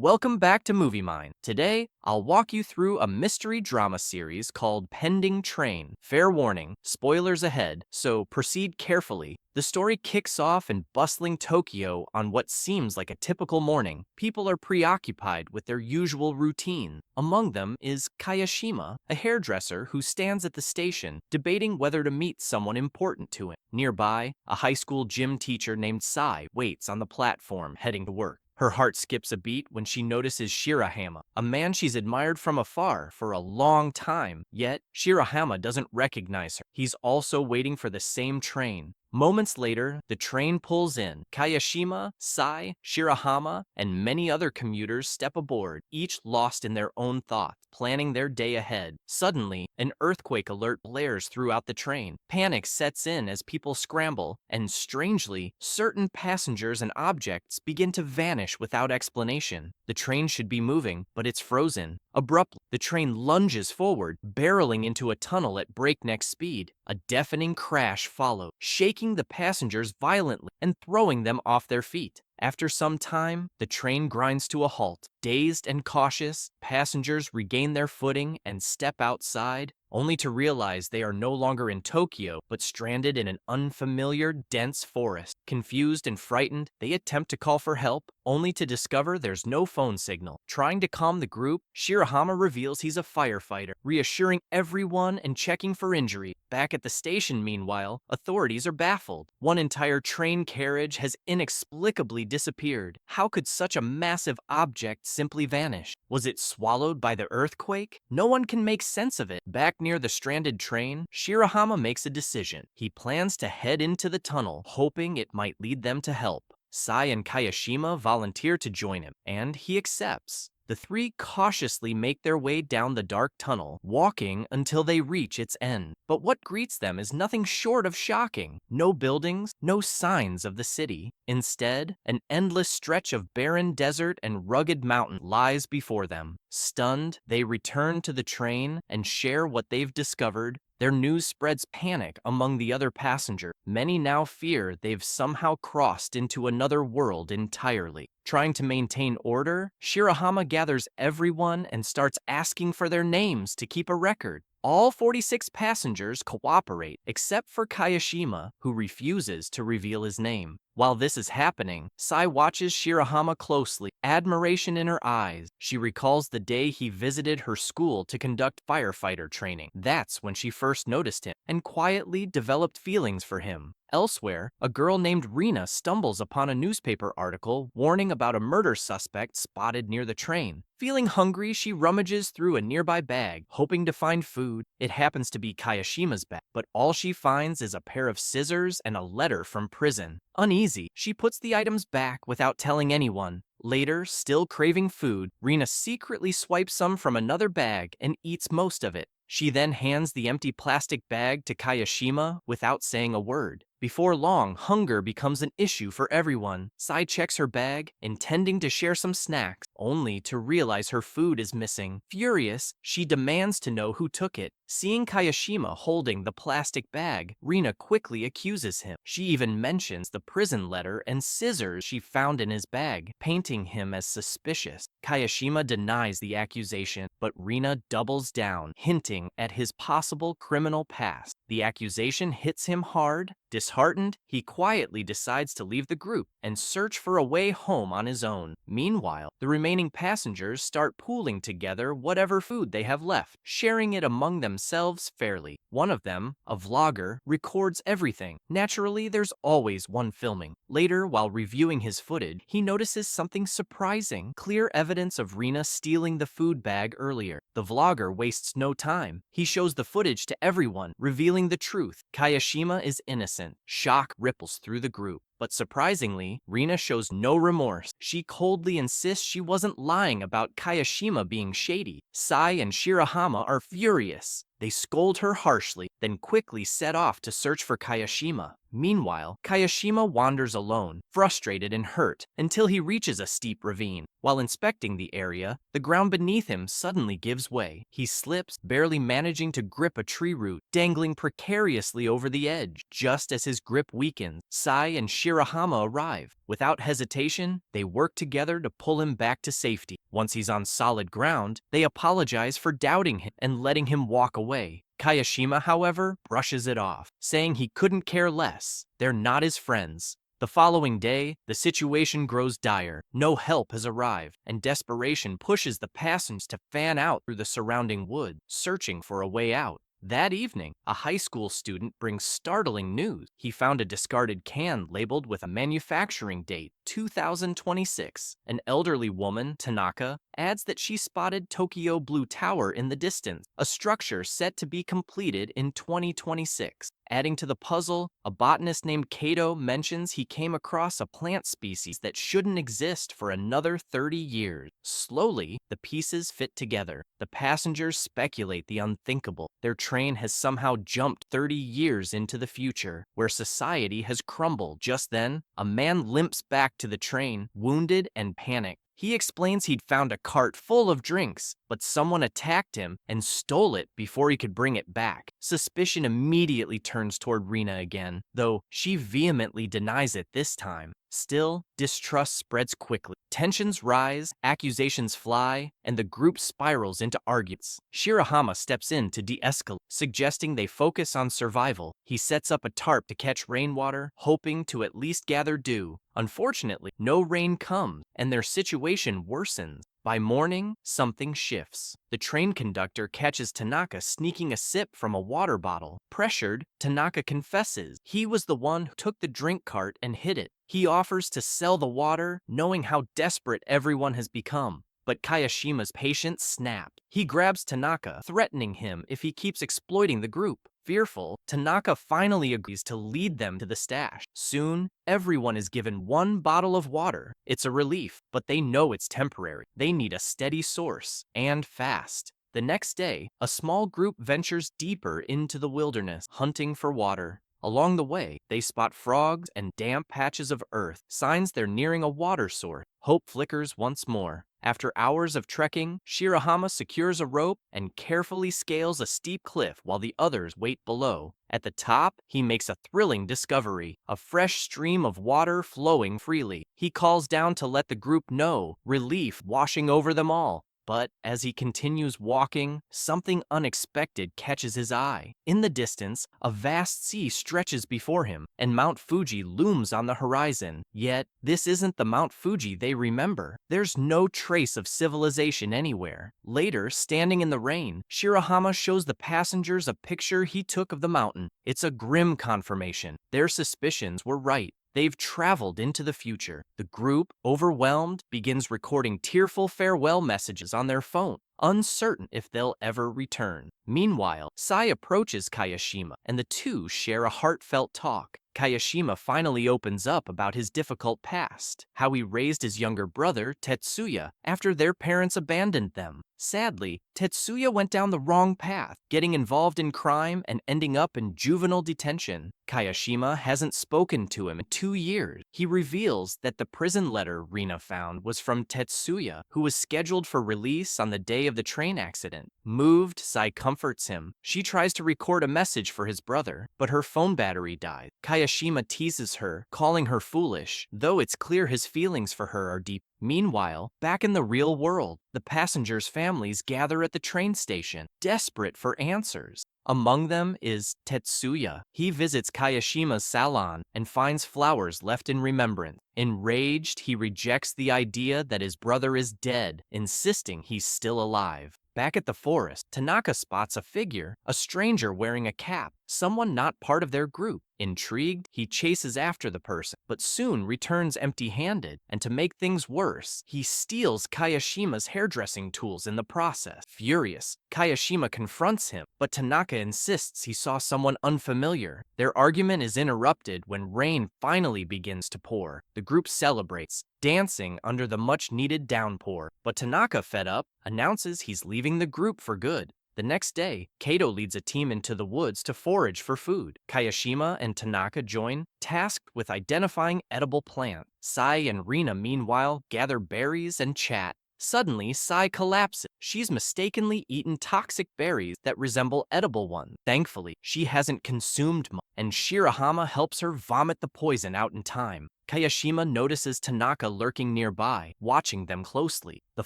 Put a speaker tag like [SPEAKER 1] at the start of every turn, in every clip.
[SPEAKER 1] Welcome back to Movie Mine. Today, I'll walk you through a mystery drama series called Pending Train. Fair warning, spoilers ahead, so proceed carefully. The story kicks off in bustling Tokyo on what seems like a typical morning. People are preoccupied with their usual routine. Among them is Kayashima, a hairdresser who stands at the station, debating whether to meet someone important to him. Nearby, a high school gym teacher named Sai waits on the platform, heading to work. Her heart skips a beat when she notices Shirahama, a man she's admired from afar for a long time. Yet, Shirahama doesn't recognize her. He's also waiting for the same train. Moments later, the train pulls in. Kayashima, Sai, Shirahama, and many other commuters step aboard, each lost in their own thoughts, planning their day ahead. Suddenly, an earthquake alert blares throughout the train. Panic sets in as people scramble, and strangely, certain passengers and objects begin to vanish without explanation. The train should be moving, but it's frozen. Abruptly, the train lunges forward, barreling into a tunnel at breakneck speed. A deafening crash follows, shaking the passengers violently and throwing them off their feet. After some time, the train grinds to a halt. Dazed and cautious, passengers regain their footing and step outside, only to realize they are no longer in Tokyo, but stranded in an unfamiliar, dense forest. Confused and frightened, they attempt to call for help, only to discover there's no phone signal. Trying to calm the group, Shirahama reveals he's a firefighter, reassuring everyone and checking for injury. Back at the station, meanwhile, authorities are baffled. One entire train carriage has inexplicably disappeared. How could such a massive object simply vanish? Was it swallowed by the earthquake? No one can make sense of it. Back near the stranded train, Shirahama makes a decision. He plans to head into the tunnel, hoping it might lead them to help. Sai and Kayashima volunteer to join him, and he accepts. The three cautiously make their way down the dark tunnel, walking until they reach its end. But what greets them is nothing short of shocking. No buildings, no signs of the city. Instead, an endless stretch of barren desert and rugged mountain lies before them. Stunned, they return to the train and share what they've discovered. Their news spreads panic among the other passengers. Many now fear they've somehow crossed into another world entirely. Trying to maintain order, Shirahama gathers everyone and starts asking for their names to keep a record. All 46 passengers cooperate, except for Kayashima, who refuses to reveal his name. While this is happening, Sai watches Shirahama closely, admiration in her eyes. She recalls the day he visited her school to conduct firefighter training. That's when she first noticed him, and quietly developed feelings for him. Elsewhere, a girl named Rina stumbles upon a newspaper article warning about a murder suspect spotted near the train. Feeling hungry, she rummages through a nearby bag, hoping to find food. It happens to be Kayashima's bag, but all she finds is a pair of scissors and a letter from prison. Uneasy, she puts the items back without telling anyone. Later, still craving food, Rina secretly swipes some from another bag and eats most of it. She then hands the empty plastic bag to Kayashima without saying a word. Before long, hunger becomes an issue for everyone. Sai checks her bag, intending to share some snacks, only to realize her food is missing. Furious, she demands to know who took it. Seeing Kayashima holding the plastic bag, Rina quickly accuses him. She even mentions the prison letter and scissors she found in his bag, painting him as suspicious. Kayashima denies the accusation, but Rina doubles down, hinting at his possible criminal past. The accusation hits him hard. Disheartened, he quietly decides to leave the group and search for a way home on his own. Meanwhile, the remaining passengers start pooling together whatever food they have left, sharing it among themselves fairly. One of them, a vlogger, records everything. Naturally, there's always one filming. Later, while reviewing his footage, he notices something surprising: clear evidence of Rina stealing the food bag earlier. The vlogger wastes no time. He shows the footage to everyone, revealing the truth. Kayashima is innocent. Shock ripples through the group. But surprisingly, Rina shows no remorse. She coldly insists she wasn't lying about Kayashima being shady. Sai and Shirahama are furious. They scold her harshly, then quickly set off to search for Kayashima. Meanwhile, Kayashima wanders alone, frustrated and hurt, until he reaches a steep ravine. While inspecting the area, the ground beneath him suddenly gives way. He slips, barely managing to grip a tree root, dangling precariously over the edge. Just as his grip weakens, Sai and Shirahama arrive. Without hesitation, they work together to pull him back to safety. Once he's on solid ground, they apologize for doubting him and letting him walk away. Kayashima, however, brushes it off, saying he couldn't care less. They're not his friends. The following day, the situation grows dire. No help has arrived, and desperation pushes the passengers to fan out through the surrounding wood, searching for a way out. That evening, a high school student brings startling news. He found a discarded can labeled with a manufacturing date, 2026. An elderly woman, Tanaka, adds that she spotted Tokyo Blue Tower in the distance, a structure set to be completed in 2026. Adding to the puzzle, a botanist named Kato mentions he came across a plant species that shouldn't exist for another 30 years. Slowly, the pieces fit together. The passengers speculate the unthinkable. Their train has somehow jumped 30 years into the future, where society has crumbled. Just then, a man limps back to the train, wounded and panicked. He explains he'd found a cart full of drinks, but someone attacked him and stole it before he could bring it back. Suspicion immediately turns toward Rina again, though she vehemently denies it this time. Still, distrust spreads quickly. Tensions rise, accusations fly, and the group spirals into arguments. Shirahama steps in to de-escalate, suggesting they focus on survival. He sets up a tarp to catch rainwater, hoping to at least gather dew. Unfortunately, no rain comes, and their situation worsens. By morning, something shifts. The train conductor catches Tanaka sneaking a sip from a water bottle. Pressured, Tanaka confesses he was the one who took the drink cart and hid it. He offers to sell the water, knowing how desperate everyone has become. But Kayashima's patience snapped. He grabs Tanaka, threatening him if he keeps exploiting the group. Fearful, Tanaka finally agrees to lead them to the stash. Soon, everyone is given one bottle of water. It's a relief, but they know it's temporary. They need a steady source, and fast. The next day, a small group ventures deeper into the wilderness, hunting for water. Along the way, they spot frogs and damp patches of earth, signs they're nearing a water source. Hope flickers once more. After hours of trekking, Shirahama secures a rope and carefully scales a steep cliff while the others wait below. At the top, he makes a thrilling discovery, a fresh stream of water flowing freely. He calls down to let the group know, relief washing over them all. But as he continues walking, something unexpected catches his eye. In the distance, a vast sea stretches before him, and Mount Fuji looms on the horizon. Yet, this isn't the Mount Fuji they remember. There's no trace of civilization anywhere. Later, standing in the rain, Shirahama shows the passengers a picture he took of the mountain. It's a grim confirmation. Their suspicions were right. They've traveled into the future. The group, overwhelmed, begins recording tearful farewell messages on their phone, uncertain if they'll ever return. Meanwhile, Sai approaches Kayashima, and the two share a heartfelt talk. Kayashima finally opens up about his difficult past, how he raised his younger brother, Tetsuya, after their parents abandoned them. Sadly, Tetsuya went down the wrong path, getting involved in crime and ending up in juvenile detention. Kayashima hasn't spoken to him in 2 years. He reveals that the prison letter Rina found was from Tetsuya, who was scheduled for release on the day of the train accident. Moved, Sai comforts him. She tries to record a message for his brother, but her phone battery dies. Kayashima teases her, calling her foolish, though it's clear his feelings for her are deep. Meanwhile, back in the real world, the passengers' families gather at the train station, desperate for answers. Among them is Tetsuya. He visits Kayashima's salon and finds flowers left in remembrance. Enraged, he rejects the idea that his brother is dead, insisting he's still alive. Back at the forest, Tanaka spots a figure, a stranger wearing a cap, someone not part of their group. Intrigued, he chases after the person, but soon returns empty-handed, and to make things worse, he steals Kayashima's hairdressing tools in the process. Furious, Kayashima confronts him, but Tanaka insists he saw someone unfamiliar. Their argument is interrupted when rain finally begins to pour. The group celebrates, dancing under the much-needed downpour, but Tanaka, fed up, announces he's leaving the group for good. The next day, Kato leads a team into the woods to forage for food. Kayashima and Tanaka join, tasked with identifying edible plants. Sai and Rina, meanwhile, gather berries and chat. Suddenly, Sai collapses. She's mistakenly eaten toxic berries that resemble edible ones. Thankfully, she hasn't consumed much, and Shirahama helps her vomit the poison out in time. Kayashima notices Tanaka lurking nearby, watching them closely. The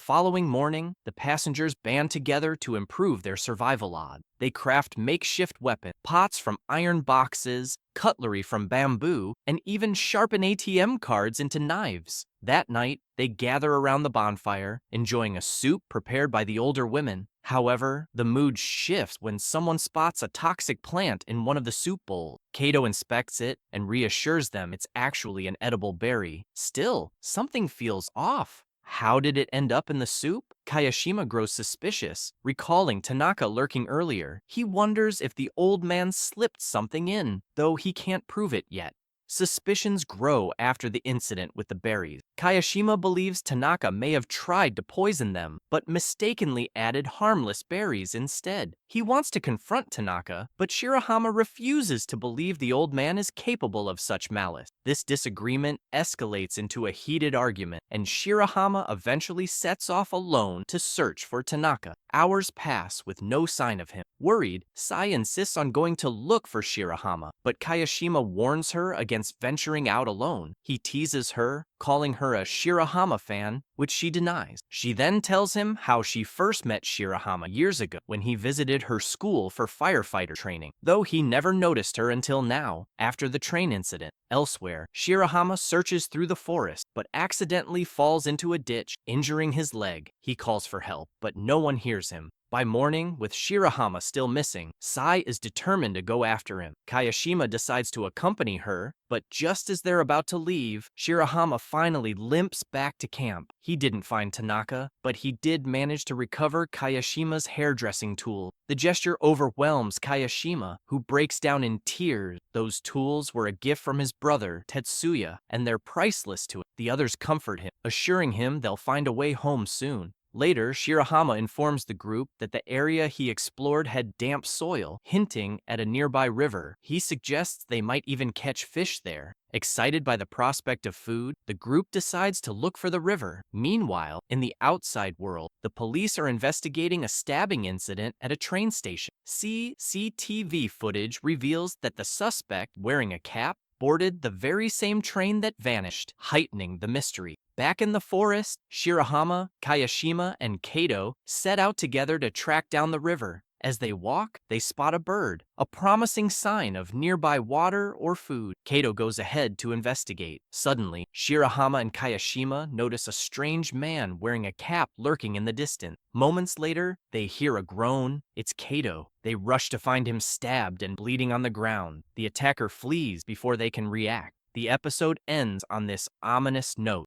[SPEAKER 1] following morning, the passengers band together to improve their survival odds. They craft makeshift weapons, pots from iron boxes, cutlery from bamboo, and even sharpen ATM cards into knives. That night, they gather around the bonfire, enjoying a soup prepared by the older women. However, the mood shifts when someone spots a toxic plant in one of the soup bowls. Kato inspects it and reassures them it's actually an edible berry. Still, something feels off. How did it end up in the soup? Kayashima grows suspicious, recalling Tanaka lurking earlier. He wonders if the old man slipped something in, though he can't prove it yet. Suspicions grow after the incident with the berries. Kayashima believes Tanaka may have tried to poison them, but mistakenly added harmless berries instead. He wants to confront Tanaka, but Shirahama refuses to believe the old man is capable of such malice. This disagreement escalates into a heated argument, and Shirahama eventually sets off alone to search for Tanaka. Hours pass with no sign of him. Worried, Sai insists on going to look for Shirahama, but Kayashima warns her against venturing out alone. He teases her, calling her a Shirahama fan, which she denies. She then tells him how she first met Shirahama years ago when he visited her school for firefighter training, though he never noticed her until now, after the train incident. Elsewhere, Shirahama searches through the forest, but accidentally falls into a ditch, injuring his leg. He calls for help, but no one hears him. By morning, with Shirahama still missing, Sai is determined to go after him. Kayashima decides to accompany her, but just as they're about to leave, Shirahama finally limps back to camp. He didn't find Tanaka, but he did manage to recover Kayashima's hairdressing tool. The gesture overwhelms Kayashima, who breaks down in tears. Those tools were a gift from his brother, Tetsuya, and they're priceless to him. The others comfort him, assuring him they'll find a way home soon. Later, Shirahama informs the group that the area he explored had damp soil, hinting at a nearby river. He suggests they might even catch fish there. Excited by the prospect of food, the group decides to look for the river. Meanwhile, in the outside world, the police are investigating a stabbing incident at a train station. CCTV footage reveals that the suspect, wearing a cap, boarded the very same train that vanished, heightening the mystery. Back in the forest, Shirahama, Kayashima, and Kato set out together to track down the river. As they walk, they spot a bird, a promising sign of nearby water or food. Kato goes ahead to investigate. Suddenly, Shirahama and Kayashima notice a strange man wearing a cap lurking in the distance. Moments later, they hear a groan. It's Kato. They rush to find him stabbed and bleeding on the ground. The attacker flees before they can react. The episode ends on this ominous note.